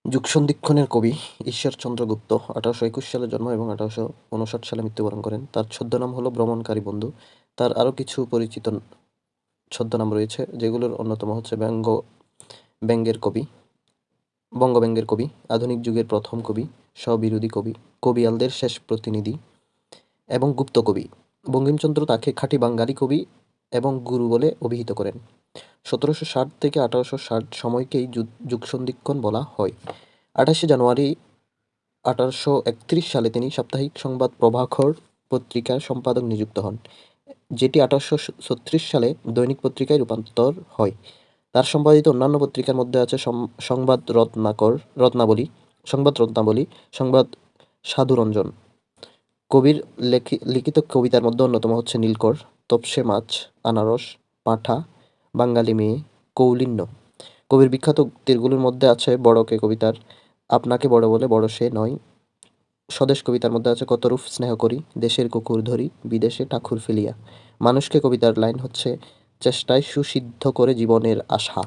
যুগসন্ধিক্ষণের কবি ঈশ্বরচন্দ্র গুপ্ত 1821 সালে জন্ম এবং 1859 সালে মৃত্যুবরণ করেন। তার ছদ্মনাম হলো ভ্রমণকারী বন্ধু। তার আরও কিছু পরিচিত ছদ্মনাম রয়েছে, যেগুলোর অন্যতম হচ্ছে ব্যঙ্গের কবি, বঙ্গব্যঙ্গের কবি, আধুনিক যুগের প্রথম কবি, স্ববিরোধী কবি, কবিয়ালদের শেষ প্রতিনিধি এবং গুপ্ত কবি। বঙ্কিমচন্দ্র তাকে খাঁটি বাঙালি কবি এবং গুরু বলে অভিহিত করেন। 1760 থেকে 1860 সময়কেই যুগসন্ধিক্ষণ বলা হয়। 28শে জানুয়ারি 1831 সালে তিনি সাপ্তাহিক সংবাদ প্রভাকর পত্রিকার সম্পাদক নিযুক্ত হন, যেটি 1836 সালে দৈনিক পত্রিকায় রূপান্তর হয়। তার সম্পাদিত অন্যান্য পত্রিকার মধ্যে আছে সংবাদ রত্নাবলী, সংবাদ সাধুরঞ্জন। কবির লিখিত কবিতার মধ্যে অন্যতম হচ্ছে নীলকর, তপসে মাছ, আনারস, পাঁঠা, বাঙালি মেয়ে, কৌলিন্য। কবির বিখ্যাত উক্তিগুলোর মধ্যে আছে বড়কে কবিতার আপনাকে বড় বলে বড় সে নয়। স্বদেশ কবিতার মধ্যে আছে কতরূপ স্নেহ করি, দেশের কুকুর ধরি, বিদেশে ঠাকুর ফেলিয়া। মানুষকে কবিতার লাইন হচ্ছে চেষ্টায় সুসিদ্ধ করে জীবনের আশা।